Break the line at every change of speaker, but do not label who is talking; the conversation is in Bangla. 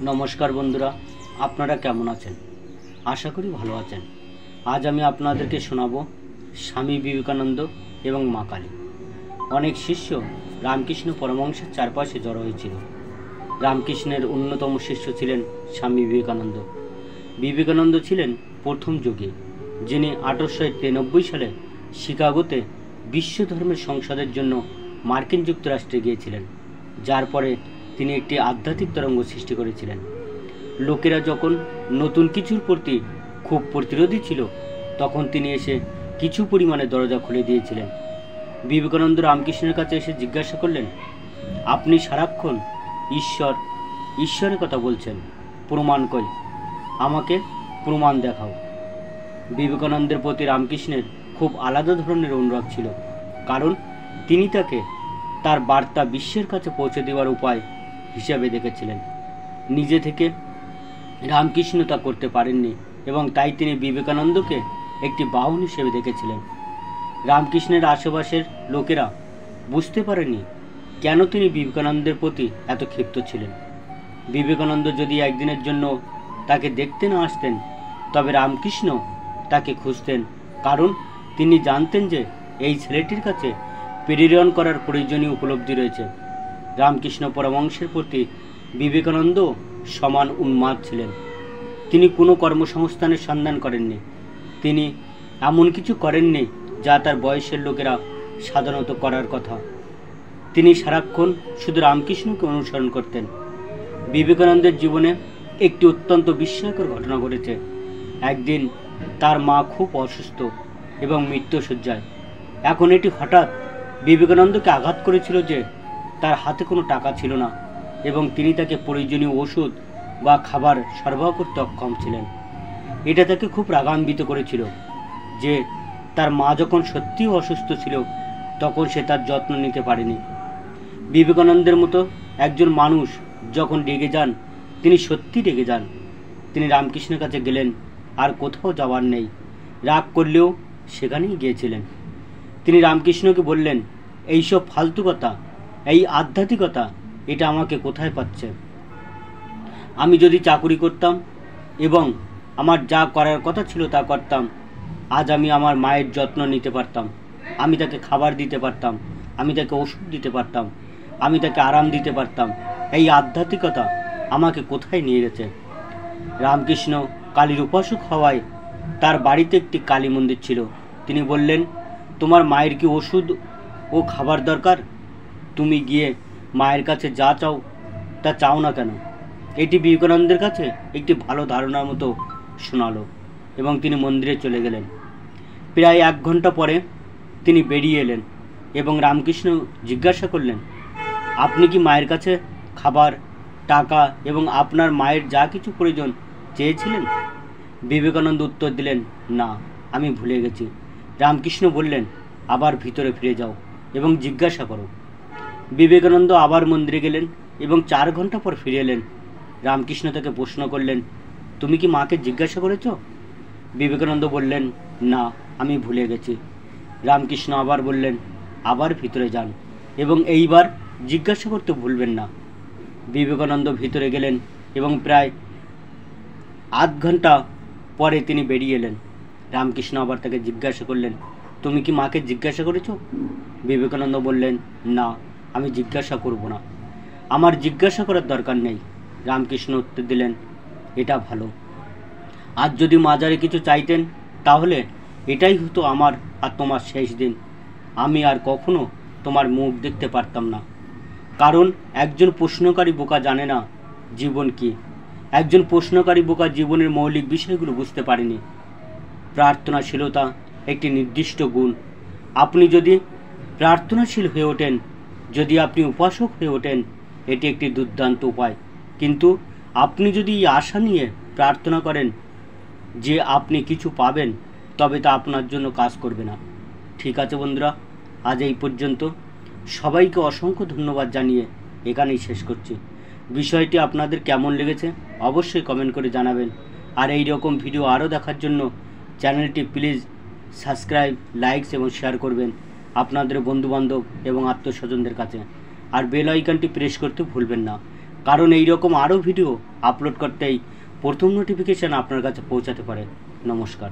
নমস্কার বন্ধুরা, আপনারা কেমন আছেন? আশা করি ভালো আছেন। আজ আমি আপনাদেরকে শোনাবো স্বামী বিবেকানন্দ এবং মা কালী। অনেক শিষ্য রামকৃষ্ণ পরমহংসের চারপাশে জড়ো হয়েছিল। রামকৃষ্ণের অন্যতম শিষ্য ছিলেন স্বামী বিবেকানন্দ। বিবেকানন্দ ছিলেন প্রথম যোগী, যিনি 1893 সালে শিকাগোতে বিশ্ব ধর্মের সংসদের জন্য মার্কিন যুক্তরাষ্ট্রে গিয়েছিলেন, যার পরে তিনি একটি আধ্যাত্মিক তরঙ্গ সৃষ্টি করেছিলেন। লোকেরা যখন নতুন কিছুর প্রতি খুব প্রতিরোধী ছিল, তখন তিনি এসে কিছু পরিমাণে দরজা খুলে দিয়েছিলেন। বিবেকানন্দ রামকৃষ্ণের কাছে এসে জিজ্ঞাসা করলেন, আপনি সারাক্ষণ ঈশ্বরের কথা বলছেন, প্রমাণ কই? আমাকে প্রমাণ দেখাও। বিবেকানন্দের প্রতি রামকৃষ্ণের খুব আলাদা ধরনের অনুরাগ ছিল, কারণ তিনি তাকে তার বার্তা বিশ্বের কাছে পৌঁছে দেওয়ার উপায় হিসাবে দেখেছিলেন। নিজে থেকে রামকৃষ্ণ তা করতে পারেননি এবং তাই তিনি বিবেকানন্দকে একটি বাহন হিসেবে দেখেছিলেন। রামকৃষ্ণের আশেপাশের লোকেরা বুঝতে পারেনি কেন তিনি বিবেকানন্দের প্রতি এত ক্ষিপ্ত ছিলেন। বিবেকানন্দ যদি একদিনের জন্য তাকে দেখতে না আসতেন, তবে রামকৃষ্ণ তাকে খুঁজতেন, কারণ তিনি জানতেন যে এই ছেলেটির কাছে প্রেরণ করার প্রয়োজনীয় উপলব্ধি রয়েছে। রামকৃষ্ণ পরমহংসের প্রতি বিবেকানন্দ সমান উন্মাদ ছিলেন। তিনি কোনো কর্মসংস্থানের সন্ধান করেননি। তিনি এমন কিছু করেননি যা তার বয়সের লোকেরা সাধারণত করার কথা। তিনি সারাক্ষণ শুধু রামকৃষ্ণকে অনুসরণ করতেন। বিবেকানন্দের জীবনে একটি অত্যন্ত বিস্ময়কর ঘটনা ঘটেছে। একদিন তার মা খুব অসুস্থ এবং মৃত্যুশয্যায়। এখন এটি হঠাৎ বিবেকানন্দকে আঘাত করেছিল যে তার হাতে কোনো টাকা ছিল না এবং তিনি তাকে প্রয়োজনীয় ওষুধ বা খাবার সরবরাহ করতে অক্ষম ছিলেন। এটা তাকে খুব রাগান্বিত করেছিল যে তার মা যখন সত্যিই অসুস্থ ছিল, তখন সে তার যত্ন নিতে পারেনি। বিবেকানন্দের মতো একজন মানুষ যখন রেগে যান, তিনি সত্যি রেগে যান। তিনি রামকৃষ্ণের কাছে গেলেন, আর কোথাও যাওয়ার নেই। রাগ করলেও সেখানেই গিয়েছিলেন। তিনি রামকৃষ্ণকে বললেন, এইসব ফালতু কথা, এই আধ্যাত্মিকতা, এটা আমাকে কোথায় পাচ্ছে? আমি যদি চাকুরি করতাম এবং আমার যা করার কথা ছিল তা করতাম, আজ আমি আমার মায়ের যত্ন নিতে পারতাম, আমি তাকে খাবার দিতে পারতাম, আমি তাকে ওষুধ দিতে পারতাম, আমি তাকে আরাম দিতে পারতাম। এই আধ্যাত্মিকতা আমাকে কোথায় নিয়ে গেছে? রামকৃষ্ণ কালীর উপাসক হওয়ায় তার বাড়িতে একটি কালী মন্দির ছিল। তিনি বললেন, তোমার মায়ের কি ওষুধ ও খাবার দরকার? তুমি গিয়ে মায়ের কাছে যা চাও তা চাও না কেন? এটি বিবেকানন্দের কাছে একটি ভালো ধারণার মতো শোনালো এবং তিনি মন্দিরে চলে গেলেন। প্রায় 1 ঘন্টা পরে তিনি বেরিয়ে এলেন এবং রামকৃষ্ণ জিজ্ঞাসা করলেন, আপনি কি মায়ের কাছে খাবার, টাকা এবং আপনার মায়ের যা কিছু প্রয়োজন চেয়েছিলেন? বিবেকানন্দ উত্তর দিলেন, না, আমি ভুলে গেছি। রামকৃষ্ণ বললেন, আবার ভিতরে ফিরে যাও এবং জিজ্ঞাসা করো। বিবেকানন্দ আবার মন্দিরে গেলেন এবং 4 ঘন্টা পর ফিরে এলেন। রামকৃষ্ণ তাকে প্রশ্ন করলেন, তুমি কি মাকে জিজ্ঞাসা করেছ? বিবেকানন্দ বললেন, না, আমি ভুলে গেছি। রামকৃষ্ণ আবার বললেন, আবার ভিতরে যান এবং এইবার জিজ্ঞাসা করতে ভুলবেন না। বিবেকানন্দ ভিতরে গেলেন এবং প্রায় আধ ঘন্টা পরে তিনি বেরিয়ে এলেন। রামকৃষ্ণ আবার তাকে জিজ্ঞাসা করলেন, তুমি কি মাকে জিজ্ঞাসা করেছ? বিবেকানন্দ বললেন, না, আমি জিজ্ঞাসা করব না, আমার জিজ্ঞাসা করার দরকার নেই। রামকৃষ্ণ উত্তর দিলেন, এটা ভালো। আজ যদি মাজারে কিছু চাইতেন, তাহলে এটাই হতো আমার আর তোমার শেষ দিন। আমি আর কখনো তোমার মুখ দেখতে পারতাম না, কারণ একজন প্রশ্নকারী বোকা জানে না জীবন কি। একজন প্রশ্নকারী বোকা জীবনের মৌলিক বিষয়গুলো বুঝতে পারেনি। প্রার্থনাশীলতা একটি নির্দিষ্ট গুণ। আপনি যদি প্রার্থনাশীল হয়ে ওঠেন, যদি আপনি উপাসক হয়ে ওঠেন, এটি একটি দুর্দান্ত উপায়। কিন্তু আপনি যদি এই আশা নিয়ে প্রার্থনা করেন যে আপনি কিছু পাবেন, তবে তা আপনার জন্য কাজ করবে না। ঠিক আছে বন্ধুরা, আজ এই পর্যন্ত। সবাইকে অসংখ্য ধন্যবাদ জানিয়ে এখানেই শেষ করছি। বিষয়টি আপনাদের কেমন লেগেছে অবশ্যই কমেন্ট করে জানাবেন। আর এই রকম ভিডিও আরও দেখার জন্য চ্যানেলটি প্লিজ সাবস্ক্রাইব, লাইকস এবং শেয়ার করবেন আপনাদের বন্ধুবান্ধব এবং আত্মীয়স্বজনদের কাছে। আর বেল আইকনটি প্রেস করতে ভুলবেন না, কারণ এই রকম আরও ভিডিও আপলোড করতেই প্রথম নোটিফিকেশান আপনার কাছে পৌঁছাতে পারে। নমস্কার।